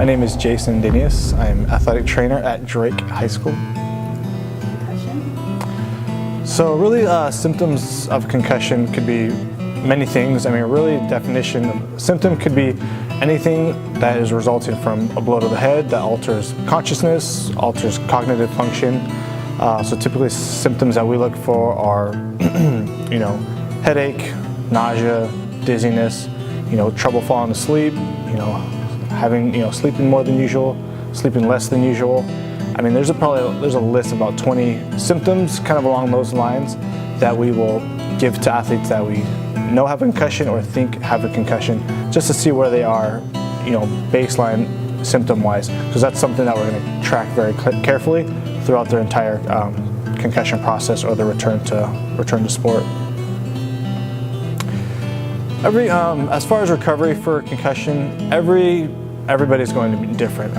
My name is Jason Dinius. I'm athletic trainer at Drake High School. Concussion? So really symptoms of concussion could be many things. I mean, really definition of symptom could be anything that is resulting from a blow to the head that alters consciousness, alters cognitive function. So typically symptoms that we look for are, headache, nausea, dizziness, trouble falling asleep, having, sleeping more than usual, sleeping less than usual. I mean, there's a list of about 20 symptoms kind of along those lines that we will give to athletes that we know have a concussion or think have a concussion, just to see where they are, baseline symptom-wise, because that's something that we're going to track very carefully throughout their entire concussion process or the return to sport. As far as recovery for concussion, everybody's going to be different.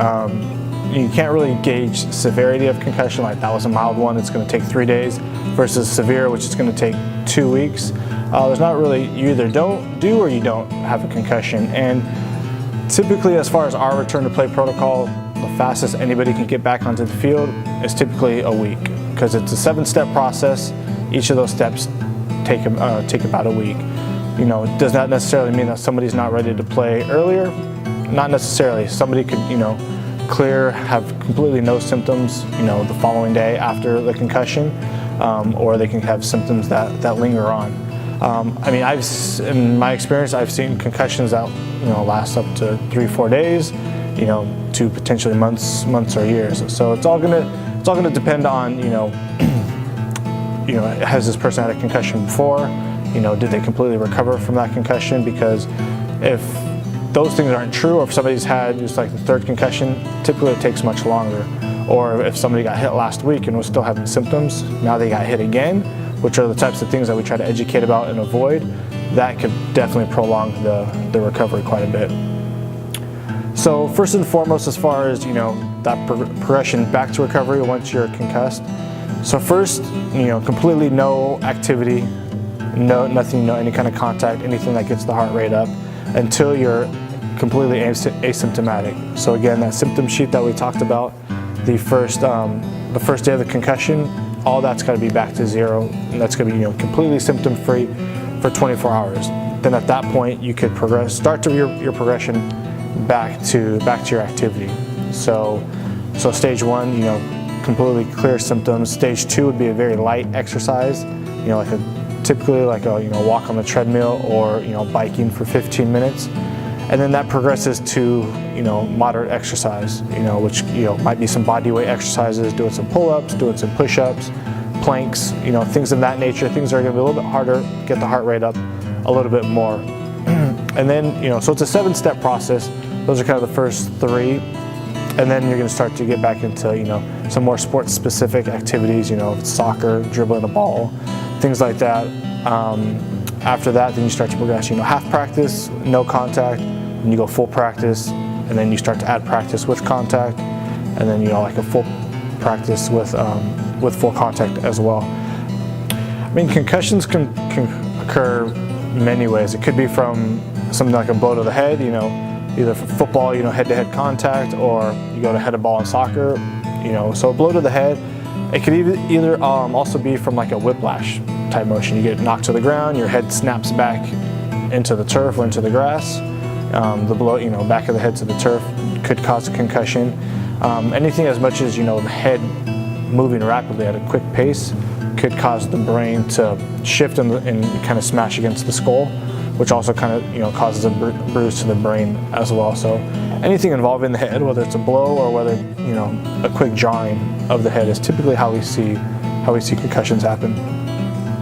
You can't really gauge severity of concussion, like that was a mild one, it's going to take 3 days, versus severe, which is going to take 2 weeks. There's not really, you either don't do or you don't have a concussion. And typically, as far as our return to play protocol, the fastest anybody can get back onto the field is typically a week, because it's a 7-step process. Each of those steps take about a week. Does not necessarily mean that somebody's not ready to play earlier. Not necessarily. Somebody could, have completely no symptoms, the following day after the concussion, or they can have symptoms that linger on. In my experience, I've seen concussions that, last up to 3-4 days, to potentially months or years. So it's all gonna depend on, has this person had a concussion before? Did they completely recover from that concussion? Because if those things aren't true, or if somebody's had just like the 3rd concussion, typically it takes much longer. Or if somebody got hit last week and was still having symptoms, now they got hit again, which are the types of things that we try to educate about and avoid, that could definitely prolong the recovery quite a bit. So first and foremost, as far as that progression back to recovery once you're concussed. So first, completely no activity, nothing, any kind of contact, anything that gets the heart rate up until you're completely asymptomatic. So again, that symptom sheet that we talked about, the first day of the concussion, all that's got to be back to zero, and that's going to be completely symptom-free for 24 hours. Then at that point, you could start your progression back to your activity. So stage 1, completely clear symptoms. Stage 2 would be a very light exercise, typically like a walk on the treadmill or biking for 15 minutes, and then that progresses to moderate exercise, which might be some body weight exercises, doing some pull-ups, doing some push-ups, planks, things of that nature. Things that are going to be a little bit harder, get the heart rate up a little bit more, and then so it's a 7-step process. Those are kind of the first 3, and then you're going to start to get back into some more sports-specific activities, soccer, dribbling a ball, things like that. After that, then you start to progress, half practice, no contact, and you go full practice, and then you start to add practice with contact, and then like a full practice with full contact as well. I mean, concussions can occur many ways. It could be from something like a blow to the head, either from football, head-to-head contact, or you go to head a ball in soccer, so a blow to the head. It could either also be from like a whiplash type motion. You get knocked to the ground, your head snaps back into the turf or into the grass. The blow, back of the head to the turf could cause a concussion. Anything as much as, the head moving rapidly at a quick pace could cause the brain to shift and kind of smash against the skull, which also kind of, causes a bruise to the brain as well. So anything involving the head, whether it's a blow or whether, a quick jarring of the head, is typically how we see concussions happen.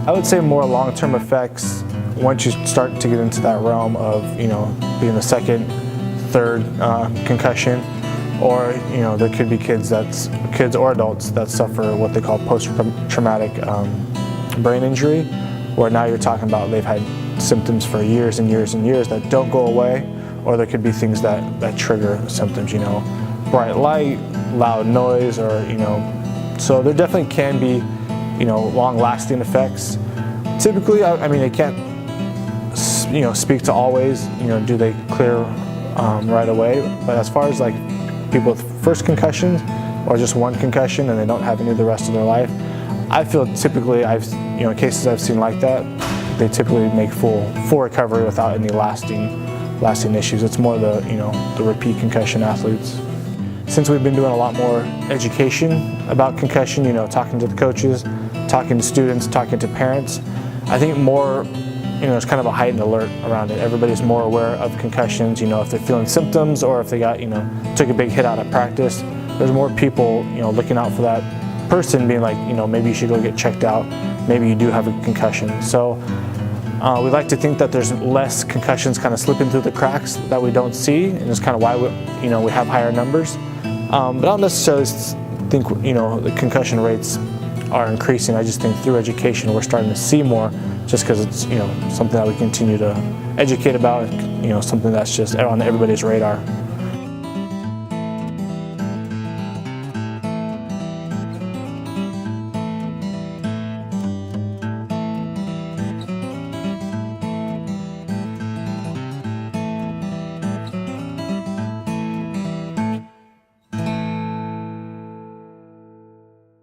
I would say more long-term effects once you start to get into that realm of, being the 2nd, 3rd concussion, or, there could be kids or adults that suffer what they call post-traumatic brain injury, where now you're talking about they've had symptoms for years and years and years that don't go away, or there could be things that trigger symptoms, bright light, loud noise, or, so there definitely can be, long-lasting effects. Typically, I mean, they can't, speak to always, do they clear right away. But as far as like people with first concussions or just one concussion and they don't have any the rest of their life, I feel typically in cases I've seen like that, they typically make full recovery without any lasting issues. It's more the repeat concussion athletes. Since we've been doing a lot more education about concussion, talking to the coaches, talking to students, talking to parents, I think more, there's kind of a heightened alert around it. Everybody's more aware of concussions, if they're feeling symptoms or if they got, took a big hit out of practice. There's more people, looking out for that person, being like, maybe you should go get checked out. Maybe you do have a concussion. So we like to think that there's less concussions kind of slipping through the cracks that we don't see, and it's kind of why we have higher numbers. But I don't necessarily think the concussion rates are increasing. I just think through education we're starting to see more, just because it's something that we continue to educate about, something that's just on everybody's radar.